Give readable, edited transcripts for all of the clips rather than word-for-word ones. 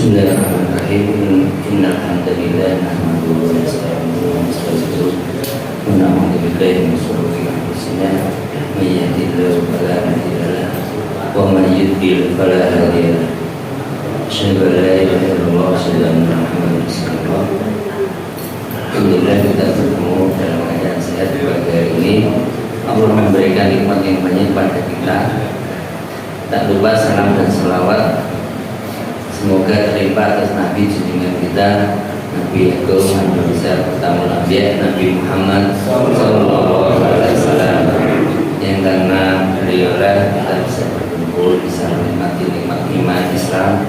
Bismillahirrahmanirrahim. Innal hamdalillah nahmaduhu wa nasta'inuhu wa nastaghfiruh wa na'udzu billahi min shururi anfusina may yahdihillahu fala mudilla lahu wa may yudlil fala hadiya lahu. Asyhadu an la ilaha illallah wa asyhadu anna Muhammadan rasulullah. Alhamdulillah kita bertemu dalam keadaan sehat pada hari ini. Allah memberikan nikmat yang banyak pada kita. Tak lupa salam dan selawat semoga terlimpah atas Nabi junjungan kita, Nabi Agung Nabi besar pertama Nabi Muhammad Sallallahu Alaihi Wasallam, yang karena beliaulah kita bisa berkumpul, bisa menikmati nikmat iman Islam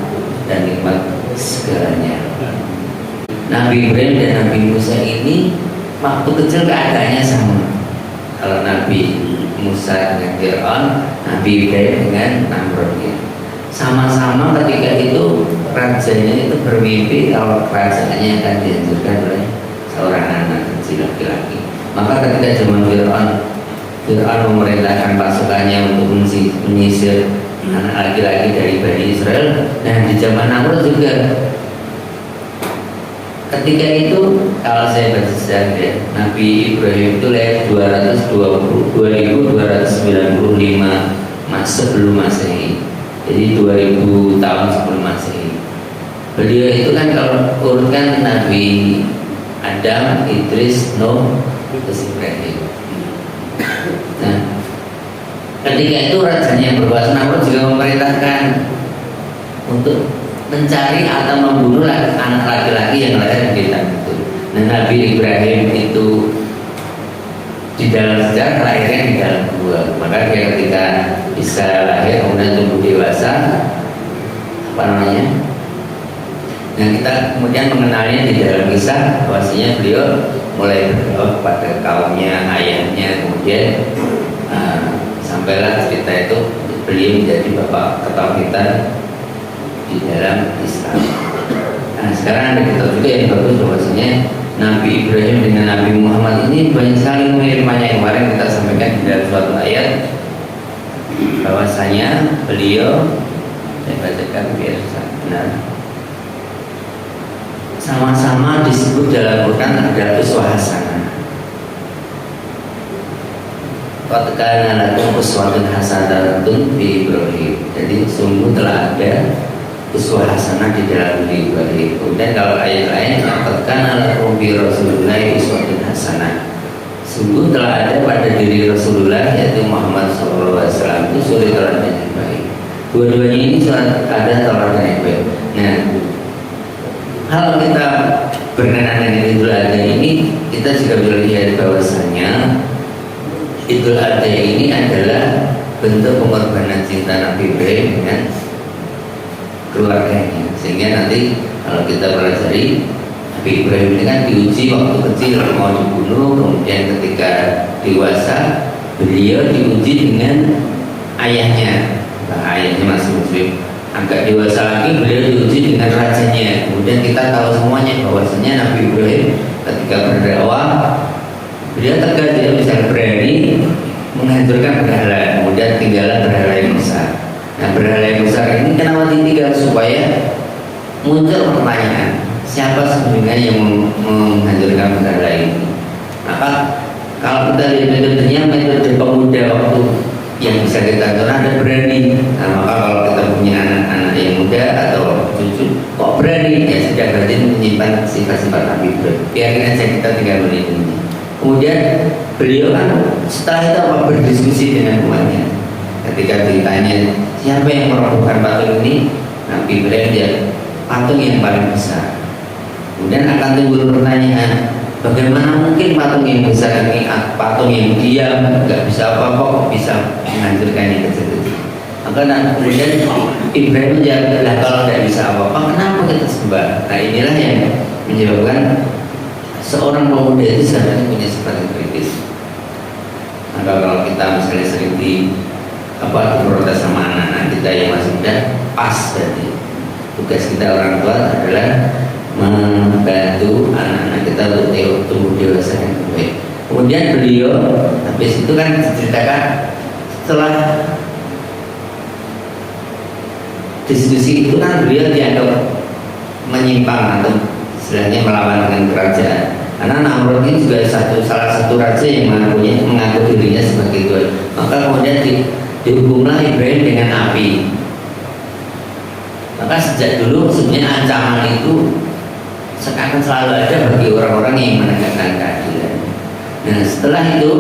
dan nikmat segalanya. Nabi Ibrahim dan Nabi Musa ini waktu kecil keadaannya sama. Kalau Nabi Musa dengan Fir'aun, Nabi Ibrahim dengan Namrud, sama-sama ketika itu rajanya itu bermimpi kalau kerajaannya akan dihancurkan oleh seorang anak kecil laki-laki. Maka ketika zaman Fir'aun memerintahkan pasukannya untuk menyisir anak laki-laki dari Bani Israel, dan di zaman Namrud juga. Ketika itu kalau saya baca sejarah ya, Nabi Ibrahim itu lahir 2295 sebelum Masehi. Jadi 2000 tahun sebelum Masehi. Beliau itu kan kalau urutkan Nabi Adam, Idris, Nuh, terus Ibrahim. Nah, ketika itu rajanya berkuasa, Namrud juga memerintahkan untuk mencari atau membunuh anak laki-laki yang lahir di tanah itu. Nah, Nabi Ibrahim itu di dalam sejarah lahirnya di dalam gua. Maka dia ketika bisa lahir kemudian tumbuh dewasa, apa namanya? Nah, kita kemudian mengenalnya di dalam kisah bahwasanya beliau mulai berdoa kepada kaumnya, ayahnya, kemudian sampailah cerita itu beliau menjadi bapak ketauhidan di dalam Islam. Nah, sekarang ada kita juga yang bagus bahwasanya Nabi Ibrahim dengan Nabi Muhammad ini banyak sekali mirip-miripnya. Kemarin kita sampaikan di dalam suatu ayat bahwasanya beliau, saya bacakan biar benar, sama-sama disebut dalam Quran ada uswah hasanah. Qad kana lakum uswatun hasanatun fi Ibrahim. Jadi sungguh telah ada uswah hasanah di dalam diri Ibrahim. Kemudian kalau ayat lain, qad kana lakum fi Rasulillah uswatun hasanah. Sungguh telah ada pada diri Rasulullah yaitu Muhammad SAW itu suri teladan yang baik. Dua-duanya ini ada teladan yang baik. Nah, kalau kita berkenaan dengan Idul Adha ini, kita juga bisa lihat bahwasanya Idul Adha ini adalah bentuk pengorbanan cinta Nabi Ibrahim dengan keluarganya. Sehingga nanti kalau kita pelajari Nabi Ibrahim ini kan diuji waktu kecil mau dibunuh, kemudian ketika dewasa beliau diuji dengan ayahnya. Nah, ayahnya masih muslim. Agak dewasa lagi beliau diuji dengan rajanya. Kemudian kita tahu semuanya bahwasanya Nabi Ibrahim ketika berdakwah beliau tegas, dia bisa berani menghancurkan berhala, kemudian tinggalan berhala yang besar. Nah, berhala yang besar ini kenapa ditinggal? Supaya muncul pertanyaan, siapa sebenarnya yang menghancurkan berhala ini? Maka kalau kita lihat metodenya, metode pemuda waktu yang bisa kita atur ada berani. Nah, maka kalau kita punya anak-anak yang muda atau cucu kok berani, ya sudah berarti menyimpan sifat-sifat Nabi Ibrahim. Biarin aja, kita tinggal melindungi. Kemudian beliau kan setelah itu apa, berdiskusi dengan umatnya. Ketika ditanya siapa yang merobohkan patung ini, Nabi Ibrahim dia patung yang paling besar. Kemudian akan timbul pertanyaan, bagaimana mungkin patung yang besar ini, patung yang diam, nggak bisa apa-apa kok bisa menghancurkan yang kecil-kecil? Maka kemudian Ibrahim menjawab, lah kalau nggak bisa apa-apa, kenapa kita sembah? Nah, inilah yang menyebabkan seorang pemuda itu sebenarnya punya sifat yang kritis. Maka kalau kita misalnya sering diprotes sama anak-anak kita yang masih muda, pas berarti tugas kita orang tua adalah membantu anak-anak kita untuk tumbuh dewasa yang baik. Kemudian beliau habis itu kan diceritakan setelah diskusi itu kan beliau dianggap menyimpang atau istilahnya melawan dengan kerajaan. Karena Namrud ini juga salah satu raja yang mengaku dirinya sebagai Tuhan. Maka kemudian dihukumlah Ibrahim dengan api. Maka sejak dulu sebenarnya ancaman itu sekarang selalu ada bagi orang-orang yang menegakkan keadilan. Nah setelah itu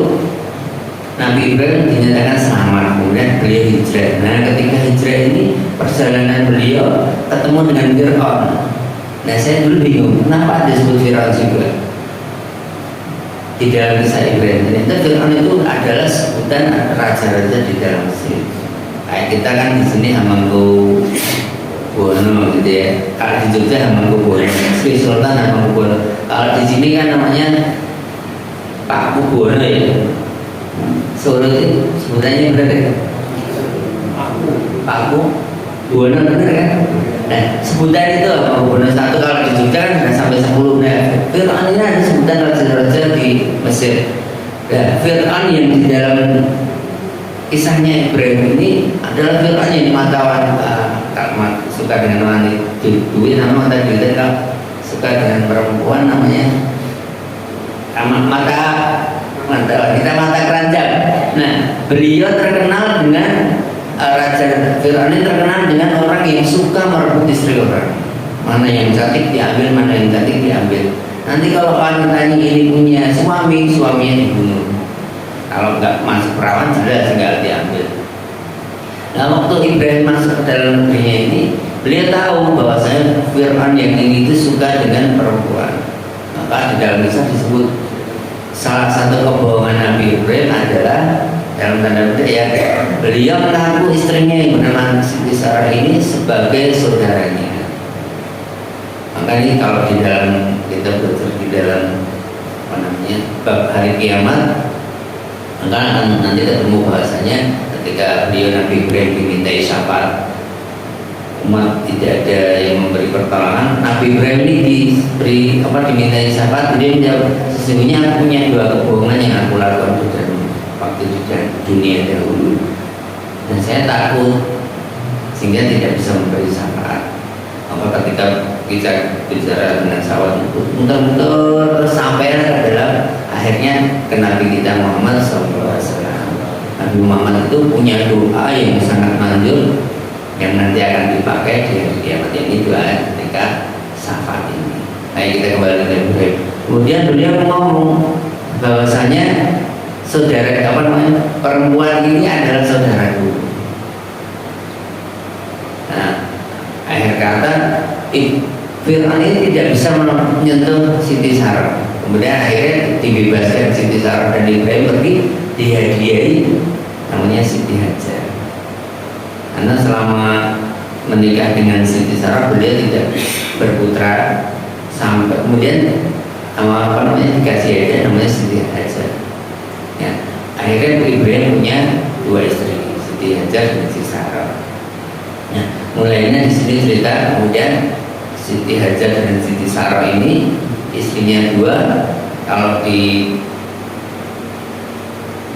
Nabi Ibrahim dinyatakan selamat, kemudian beliau hijrah. Nah ketika hijrah ini perjalanan beliau ketemu dengan Fir'aun. Nah saya dulu bingung kenapa disebut Fir'aun juga di dalam kisah Ibrahim. Ternyata Fir'aun itu adalah sebutan raja-raja di dalam Mesir. Kayak kita kan di sini Hamengkubuwono gitu ya. Kalau di Jogja Hamengkubuwono, Sri Sultan Hamengkubuwono. Kalau di sini kan namanya Pak Kubuwono ya. Solo itu sebutannya benar kan? Pak Kubuwono benar kan? Nah sebutan itu Hamengkubuwono satu, kalau di Jogja kan sudah sampai 10. Nah Fir'aun ini ada sebutan raja-raja di Mesir. Nah Fir'aun yang di dalam kisahnya Ibrahim ini adalah Fir'aun yang matawan suka dengan wanita duit, nama mata duit, suka dengan perempuan namanya mata keranjang. Nah beliau terkenal dengan raja Fir'aun ini terkenal dengan orang yang suka merebut istri orang. Mana yang cantik diambil, mana yang cantik diambil. Nanti kalau wanitanya ini punya suami, suaminya dibunuh. Kalau nggak masuk perawan jelas nggak diambil. Nah waktu Ibrahim masuk ke dalam negerinya ini, beliau tahu bahwasanya Fir'aun yang ini itu suka dengan perempuan. Maka di dalam kisah disebut salah satu kebohongan Nabi Ibrahim adalah dalam tanda petik ya, beliau mengaku istrinya yang bernama Siti Sarah ini sebagai saudaranya. Maka ini kalau di dalam kita belajar di dalam bab hari kiamat, maka akan nanti ketemu bahasanya ketika beliau Nabi Ibrahim dimintai syafaat, umat tidak ada yang memberi pertolongan. Nabi Ibrahim ini dimintai syafaat, dia menjawab, sesungguhnya aku punya dua kebohongan yang aku lakukan waktu di dunia dahulu, dan saya takut sehingga tidak bisa memberi syafaat. Maka ketika kita bicara dengan sahabat itu muter-muter sampai adalah akhirnya ke Nabi kita Muhammad SAW. Nabi Muhammad itu punya doa yang sangat manjur yang nanti akan dipakai di hari kiamat, ini doa ketika syafaat ini. Baik, kita kembali ke Ibrahim. Kemudian beliau ngomong bahwasanya perempuan ini adalah saudaraku. Nah, akhir kata Fir'aun ini tidak bisa menyentuh Siti Sarah. Kemudian akhirnya dibebaskan Siti Sarah dan Ibrahim pergi dihadiahi namanya Siti Hajar. Karena selama menikah dengan Siti Sarah beliau tidak berputra, sampai kemudian dikasih hadiah namanya Siti Hajar. Ya, akhirnya Ibrahim punya dua istri, Siti Hajar dan Siti Sarah. Nah, mulainya di sini cerita, kemudian Siti Hajar dan Siti Sarah ini istrinya dua. Kalau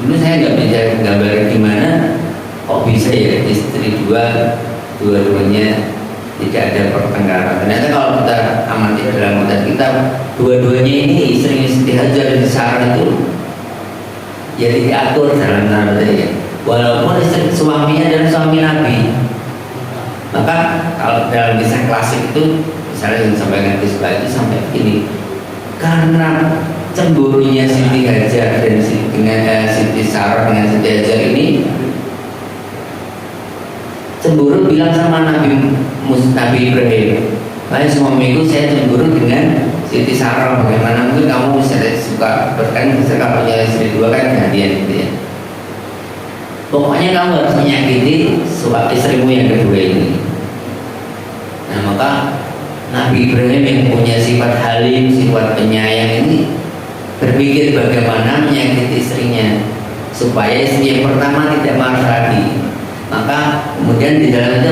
dulu saya nggak bisa gambar gimana kok bisa ya istri dua-duanya tidak ada pertengkaran. Ternyata kalau kita amati dalam kitab kita, dua-duanya ini istrinya Siti Hajar dan Siti Sarah itu jadi diatur dalam tanda ya. Walaupun istri suaminya adalah suami Nabi. Maka kalau dalam kisah klasik itu misalnya yang disampaikan di sebelah itu sampai begini, karena cemburunya Siti Hajar dan Siti Sarah dengan Siti Hajar ini, cemburu bilang sama Nabi Ibrahim, "Hai suamiku, saya cemburu dengan Siti Sarah, bagaimana mungkin kamu bisa suka berkan bisa punya istri dua kan gantian gitu ya. Pokoknya kamu harus menyakiti istrimu yang kedua ini." Nah maka Nabi Ibrahim yang punya sifat halim, sifat penyayang ini berpikir bagaimana menyakiti istrinya supaya istri yang pertama tidak marah lagi. Maka kemudian di dalam itu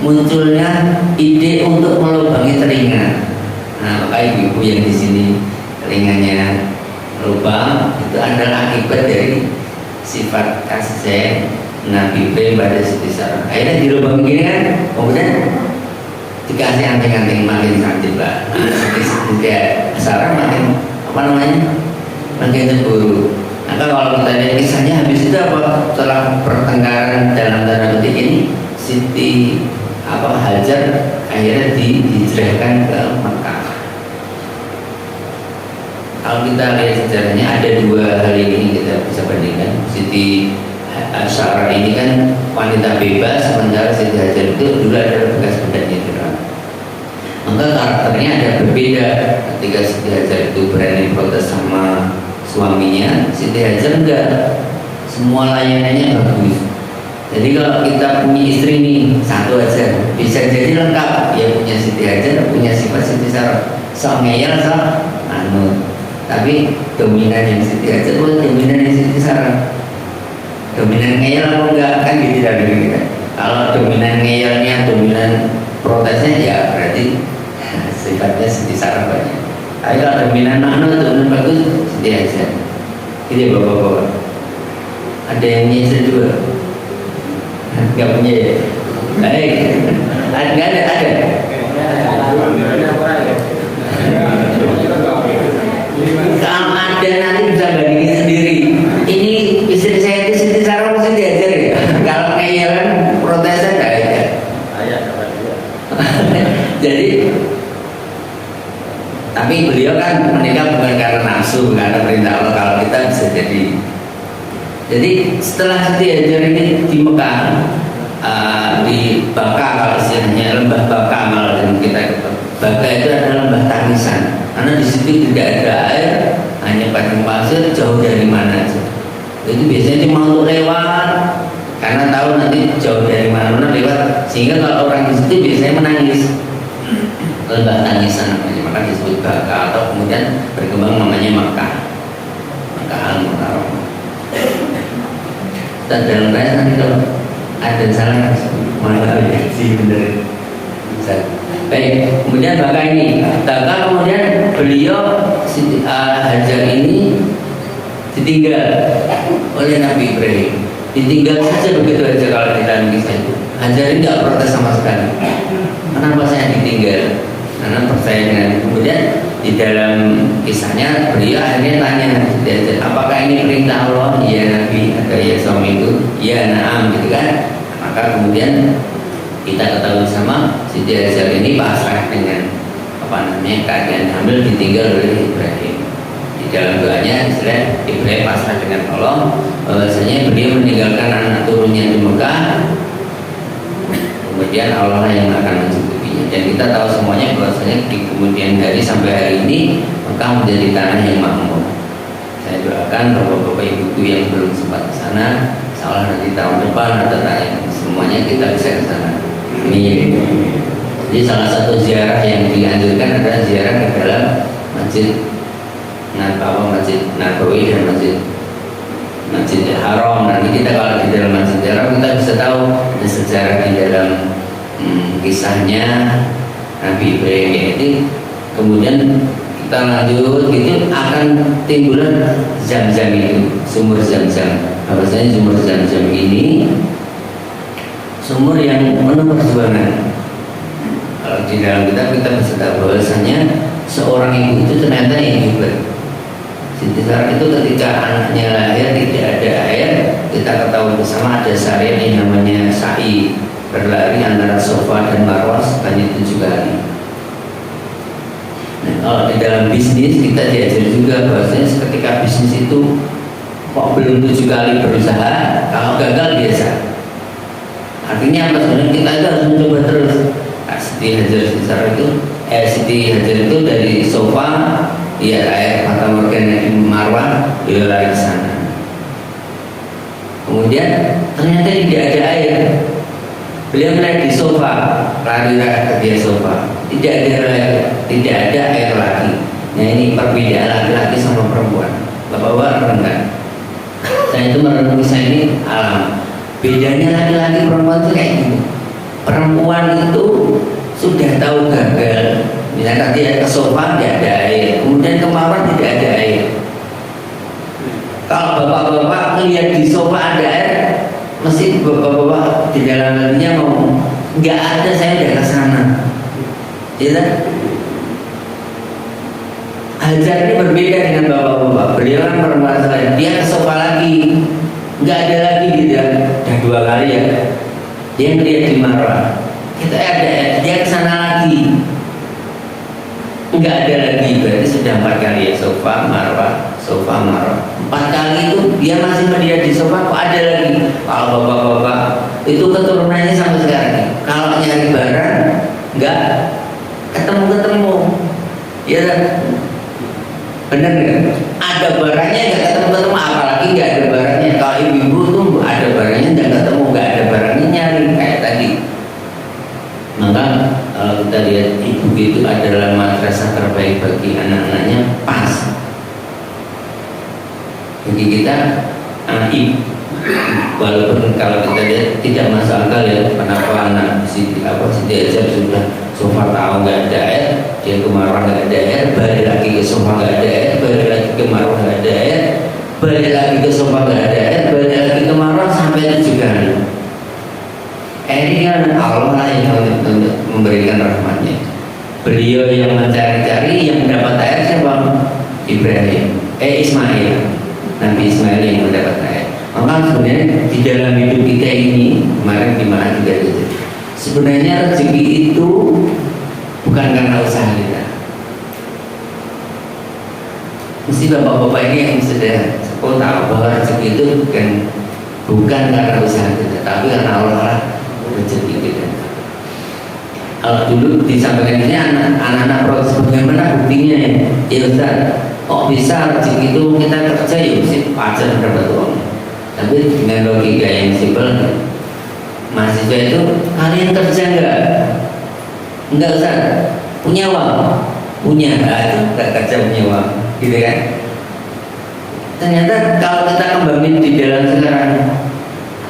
munculnya ide untuk melubangi telinga. Nah maka ibu-ibu yang di sini telinganya lubang itu adalah akibat dari sifat kasih sayang Nabi Ibrahim pada Siti Sarah. Akhirnya dilubang gini kan, kemudian dikasih anting-anting makin cantik lah. Dia Sarah makin apa namanya, makin cemburu. Nah, kalau kita lihat kisahnya habis itu apa, setelah pertengkaran dalam tanda petik ini, Siti Hajar akhirnya dihijrahkan ke Makkah. Kalau kita lihat sejarahnya ada dua hal ini yang kita bisa bandingkan. Siti Sarah ini kan wanita bebas, sementara Siti Hajar itu dulu adalah bekas budaknya Firaun. Maka karakternya ada berbeda. Ketika Siti Hajar itu berani protes sama suaminya, Siti Hajar enggak, semua layanannya bagus. Jadi kalau kita punya istri nih satu aja, bisa jadi lengkap. Ya punya Siti Hajar, punya sifat Siti Sarah, so ngeyel, so tapi dominan yang Siti Hajar bukan dominan yang Siti Sarah. Dominan ngeyel apa enggak kan gitu dari kita. Kalau dominan ngeyelnya, dominan protesnya, ya berarti sifatnya Siti Sarah banyak. Tapi kalau dominan dominan bagus, Siti Hajar. Ini bapak-bapak. Ada yang nyisir juga? Enggak punya ya? Baik. Enggak ada. Kalau ada nanti bisa bandingin sendiri. Ini istri saya itu Siti Sarah mesti diajar ya. Kalau ngeyelan protesnya enggak ada. Jadi, tapi beliau kan menikah bukan karena nafsu, bukan karena perintah Allah. Kalau kita bisa jadi setelah Siti Hajar ini di Mekah, di Baka, kalau istilahnya lembah Baka, kalau kita Baka itu adalah lembah tangisan, karena di situ tidak ada air, hanya padang pasir, jauh dari mana aja. Itu biasanya cuma untuk lewat, karena tahu nanti jauh dari mana-mana lewat, sehingga kalau orang di situ biasanya menangis. Lembah tangisan namanya, maka disebut Baka, atau kemudian berkembang namanya Makkah, Makkah Al-Mukarramah. Dan dalam bahasa nanti kalau ada salah malah ya sih benar. Baik, kemudian Baka ini, Baka kemudian beliau Hajar ini ditinggal oleh Nabi Ibrahim. Ditinggal saja begitu aja. Kalau kita kisah itu, Hajar ini nggak protes sama sekali. Kenapa saya ditinggal? Karena percaya dengan itu. Kemudian di dalam kisahnya beliau akhirnya tanya, apakah ini perintah Allah? Ya Nabi, atau ya suami itu, ya na'am, gitu kan. Maka kemudian kita ketahui sama Siti Hajar ini pasrah dengan keadaan hamil, ditinggal oleh Ibrahim. Di dalam doanya istilah Ibrahim pasrah dengan Allah, bahwasanya beliau meninggalkan anak turunnya di Mekah, kemudian Allah yang akan mencukupinya. Dan kita tahu semuanya bahwasanya di kemudian hari sampai hari ini Mekah menjadi tanah yang makmur. Saya doakan bapak-bapak ibu yang belum sempat ke sana, insyaallah nanti tahun depan atau semuanya kita bisa ke sana. Jadi salah satu ziarah yang dianjurkan adalah ziarah ke dalam Masjid Nabawi dan Masjid Haram. Nanti kita kalau di dalam Masjid Haram kita bisa tahu ada sejarah di dalam kisahnya Nabi Ibrahim ini. Kemudian kita lanjut, itu akan timbulan Zam-Zam itu, sumur Zam-Zam. Bahwasanya sumur Zam-Zam ini sumur yang penuh perjuangan. Kalau di dalam kita bisa tahu bahwasanya seorang ibu itu ternyata yang hebat. Siti Sarah itu ketika anaknya lahir tidak ada air, kita ketahui bersama ada syariat yang namanya sa'i, berlari antara Safa dan Marwah sebanyak 7 kali. Nah, kalau di dalam bisnis kita diajar juga bahwasanya ketika bisnis itu kok belum 7 kali berusaha, kalau gagal biasa. Artinya apa sebenarnya? Kita itu harus mencoba terus. Siti Hajar itu dari Safa, ya air Fata Morgana di Marwah, beliau lari ke sana. Kemudian ternyata tidak ada air. Beliau mulai di Safa, lari ke dia Safa, tidak ada air lagi. Nah ini perbedaan laki-laki sama perempuan. Bapak-bapak rendah. Saya itu merenungi saya ini alam. Bedanya laki-laki perempuan itu kayak gini. Perempuan itu sudah tahu gagal. Misalnya tadi ke Safa tidak ada air, kemudian ke Marwah tidak ada air. Kalau bapak-bapak melihat di Safa ada air, mesti bapak-bapak di dalam hatinya ngomong, nggak ada, saya udah ke sana. Ya, Hajar ini berbeda dengan bapak-bapak. Beliau kan permasalahan, dia ke sofa lagi, nggak ada lagi gitu ya. Udah 2 kali ya. Dia ngeliat di Marwah. Kita ada, dia ke sana lagi, nggak ada lagi. Berarti sudah 4 kali ya, sofa Marwah, sofa Marwah. 4 kali itu dia masih melihat di sofa, kok ada lagi. Kalau bapak-bapak itu keturunannya sampai sekarang. Kalau nyari barang nggak ketemu-ketemu, ya bener nggak? Ada barangnya nggak ketemu-ketemu, apalagi nggak ada barangnya. Kalau ibu-ibu tuh ada barangnya nggak ketemu, nggak ada barangnya nyari kayak tadi. Maka kalau kita lihat ibu itu adalah madrasah terbaik bagi anak-anaknya, pas. Jadi kita ibu, walaupun kalau kita lihat tidak masuk akal ya, kenapa anak Siti Hajar sudah sofa tahu nggak ada air, dia ke Marwah nggak ada air, balik lagi ke sofa nggak ada air, balik lagi ke Marwah nggak ada air, balik lagi ke sofa nggak ada air, balik lagi ke Marwah sampai 7 kali. Ini kan Allah lah yang memberikan rahmatnya. Beliau yang mencari-cari, yang mendapat air siapa? Ismail. Nabi Ismail yang mendapat air. Maka sebenarnya di dalam hidup kita ini, kemarin gimana juga gitu, sebenarnya rezeki itu bukan karena usaha kita. Mesti bapak-bapak ini yang sudah tahu bahwa rezeki itu bukan karena usaha kita, tapi karena Allah rezeki kita. Kalau dulu disampaikan ini anak-anak protes, bagaimana buktinya ya? Ya Ustaz, kok bisa rezeki itu kita kerja ya mesti wajar dapat uang. Tapi dengan logika yang simpel, mahasiswa itu kalian kerja enggak? Enggak Ustaz, punya uang? Punya, itu enggak kerja punya uang, gitu kan? Ternyata kalau kita kembangin di dalam sekarang,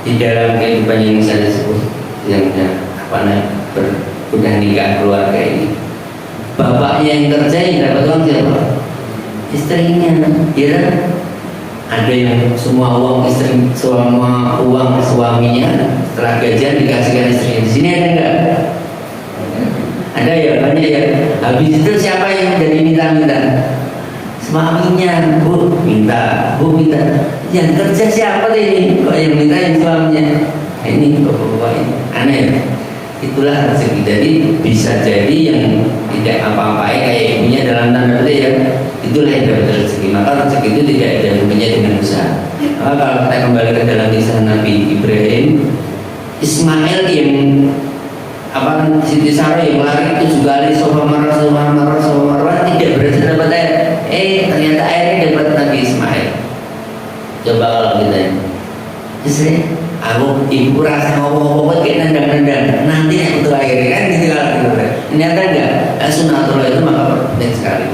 di dalam kehidupan yang saya sebut, yang udah nikah keluarga ini, bapaknya yang kerja yang dapat uang siapa? Istrinya, ya kan? Ada yang semua uang istri, semua uang suaminya setelah gajian dikasihkan istrinya. Di sini ada enggak? Ada ya, banyak ya. Habis itu siapa yang jadi minta-minta? Suaminya, bu minta. Yang kerja siapa ini? Kok yang minta yang suaminya? Ini bapak-bapak ini aneh. Itulah rezeki. Jadi bisa jadi yang tidak apa-apa kayak ibunya dalam tanda petik ya, itulah yang dapat rezeki. Maka rezeki itu tidak ada hubungannya dengan usaha. Maka kalau kita kembali ke dalam kisah Nabi Ibrahim, Ismail yang Siti Sarah yang lari 7 kali sofa marah tidak berhasil dapat air. Ternyata airnya dapat Nabi Ismail. Coba kalau kita istri, aku ibu rasa ngomong-ngomong kayak nendang-nendang, nanti yang butuh airnya kan gitu kalau ternyata enggak. Sunatullah itu maka penting sekali.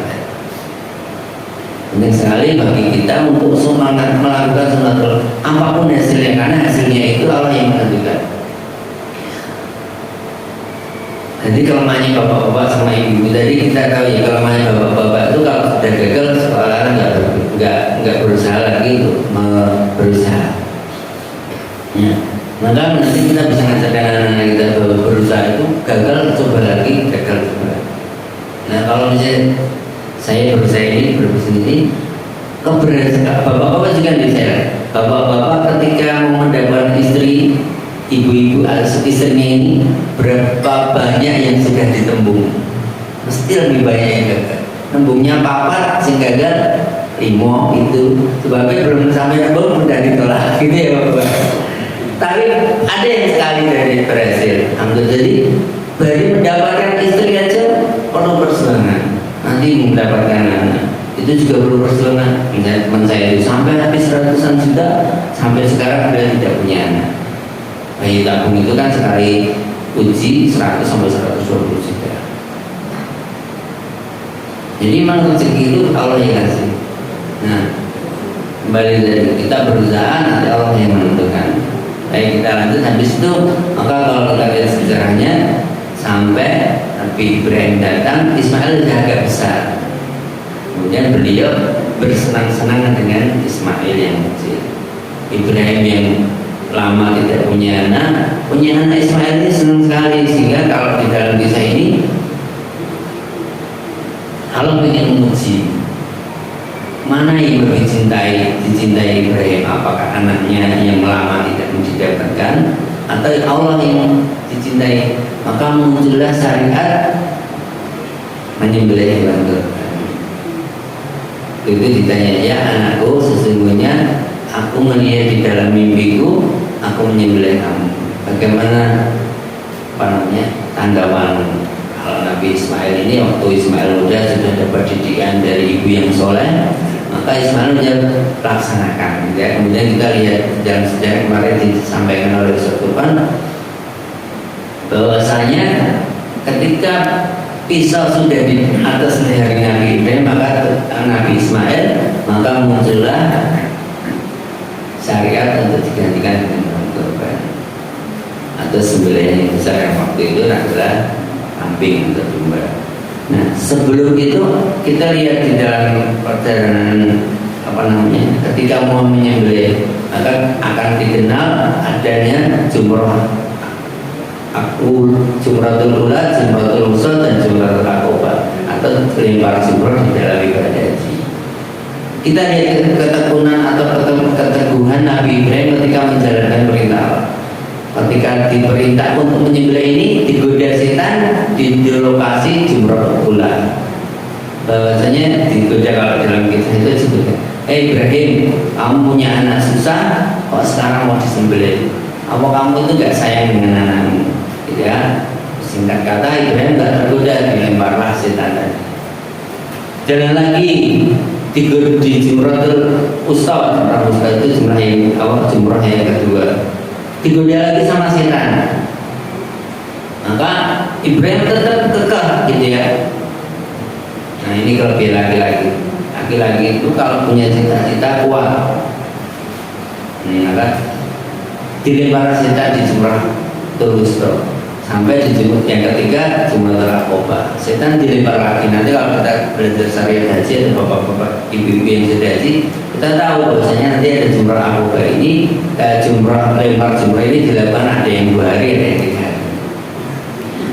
Penting sekali bagi kita untuk semangat melakukan sunatullah apapun hasilnya, karena hasilnya itu Allah yang menentukan. Jadi kelemahannya bapak-bapak sama ibu tadi kita tahu ya, kelemahannya bapak-bapak itu kalau sudah gagal sekolah nggak berusaha lagi untuk berusaha. Ya. Maka nanti kita bisa ngajarkan anak-anak kita bahwa berusaha itu gagal coba lagi, gagal coba lagi. Nah kalau misalnya saya berusaha ini keberhasilan bapak-bapak juga bisa. Bapak-bapak ketika mau mendapatkan istri, ibu-ibu atau istrinya ini berapa banyak yang sudah ditembung, mesti lebih banyak yang gagal. Nembungnya papat sing gagal 5 itu sebabnya belum sampai nembung udah ditolak gitu ya bapak. Tapi ada yang sekali dari berhasil. Jadi dari mendapatkan istri aja perlu perjuangan. Nanti mendapatkan anak itu juga perlu perjuangan. Misalnya teman saya itu sampai habis ratusan juta, sampai sekarang dia tidak punya anak. Bayi tabung itu kan sekali uji 100 sampai 120 juta. Jadi memang rezeki itu Allah yang kasih. Nah, kembali dari kita berusaha, nanti Allah yang menentukan. Baik, kita lanjut. Habis itu maka kalau kita lihat sejarahnya, sampai Nabi Ibrahim datang, Ismail sudah agak besar. Kemudian beliau bersenang-senang dengan Ismail yang kecil. Ibrahim yang lama tidak punya anak Ismail ini senang sekali, sehingga kalau di dalam kisah ini kalau ingin menguji mana yang lebih dicintai Ibrahim, apakah anaknya yang lama tidak didapatkan atau Allah yang dicintai, maka muncullah syariat menyembelih hewan kurban. Itu ditanya, ya anakku, sesungguhnya aku melihat di dalam mimpiku aku menyembelih kamu. Bagaimana tanggapan kalau Nabi Ismail ini? Waktu Ismail muda sudah dapat didikan dari ibu yang soleh, maka Ismail menjadi laksanakan. Ya, kemudian kita lihat dalam sejarah kemarin disampaikan oleh Ustaz Kurban bahwasanya ketika pisau sudah di atas leher Nabi Ibrahim, maka Nabi Ismail, maka muncullah syariat untuk digantikan dengan hewan kurban atau sembelihan yang besar yang waktu itu adalah kambing atau domba. Nah, sebelum itu kita lihat di dalam perjalanan ketika mau menyembelih, maka akan dikenal adanya jumratul ula, jumratul wusta, dan jumratul aqobah atau lempar jumrah di dalam ibadah haji. Kita lihat ketekunan atau keteguhan Nabi Ibrahim ketika menjalankan perintah Allah. Ketika diperintah untuk menyembelih ini, digoda setan di lokasi jumratul ula. Bahwasanya digoda, kalau dalam kisah itu disebutkan, Ibrahim, kamu punya anak susah, kok sekarang mau disembelih? Apa kamu itu gak sayang dengan anakmu? Gitu ya. Singkat kata, Ibrahim gak tergoda, dilemparlah setan tadi. Jalan lagi di jumratul wusta. Jumratul wusta itu jumrah yang kedua. Digoda lagi sama setan, maka Ibrahim tetap kekeh gitu ya. Nah, ini kelebihan laki-laki itu kalau punya cita-cita kuat, maka dilempar setan di jumrah terus sampai di jumrah yang ketiga, jumrah aqobah. Setan dilempar lagi. Nanti kalau kita belajar syariat haji, ada bapak-bapak ibu-ibu yang sudah haji, kita tahu bahwasanya nanti ada jumrah aqobah ini, lempar jumrah ini dilakukan ada yang 2 hari, ada yang 3 hari.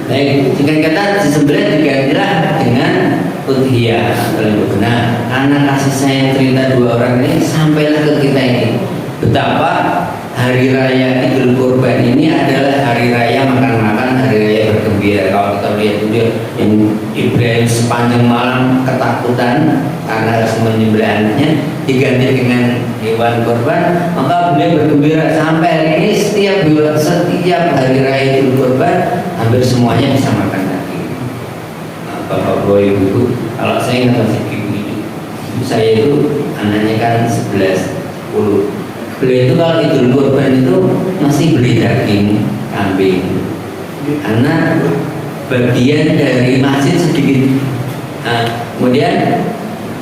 Baik, jika kata disembelih digantilah dengan udhiyah. Nah, anak kasih sayang cerita 2 orang ini sampailah ke kita ini betapa hari raya Idul Kurban ini adalah hari raya makan-makan, hari raya bergembira. Kalau kita lihat video yang Ibrahim sepanjang malam ketakutan karena harus menyembelih anaknya, diganti dengan hewan kurban, maka beliau bergembira sampai hari ini. Setiap hari raya Idul Kurban hampir semuanya bisa makan daging. Nah, bapak-bapak ibu, kalau saya nggak tahu ibu saya itu anaknya kan 11, 10. Beliau itu kalau Idul Kurban itu masih beli daging kambing, karena bagian dari masjid sedikit. Nah, kemudian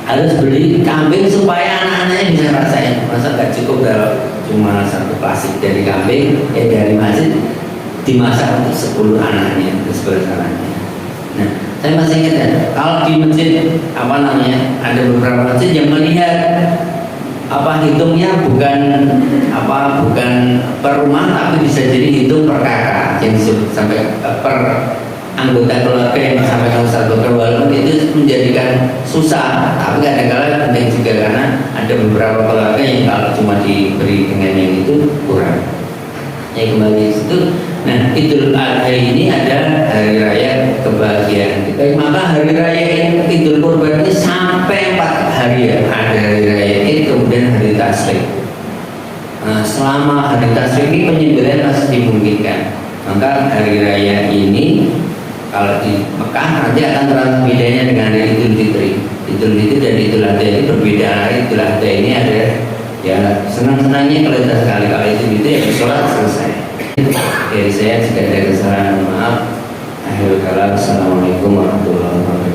harus beli kambing supaya anak-anaknya bisa rasain. Masa nggak cukup kalau cuma 1 plastik dari kambing, dari masjid dimasak untuk 10 anaknya, untuk 11 anaknya. Nah, saya masih ingat ya, kalau di masjid ada beberapa masjid yang melihat hitungnya bukan per rumah, tapi bisa jadi hitung per kakak yang disebut sampai per anggota keluarga yang disampaikan Ustaz Dokter. Walaupun itu menjadikan susah, tapi kadang-kadang penting juga karena ada beberapa keluarga yang kalau cuma diberi dengan yang itu kurang. Ya, kembali ke situ. Nah, Idul Adha ini ada hari raya kebahagiaan kita. Maka hari raya Idul Kurban ini sampai 4 hari ya. Ada hari raya itu, kemudian hari tasrik. Nah, selama hari tasrik ini penyembelihan masih dimungkinkan. Maka hari raya ini kalau di Mekah nanti akan terasa bedanya dengan hari Idul Fitri. Idul Fitri dan Idul Adha ini berbeda. Idul Adha ini ada ya senang-senangnya kalau sekali, kalau itu ya sholat selesai. Dari saya jika ada kesalahan, maaf. Akhirul kalam. Assalamualaikum warahmatullahi wabarakatuh.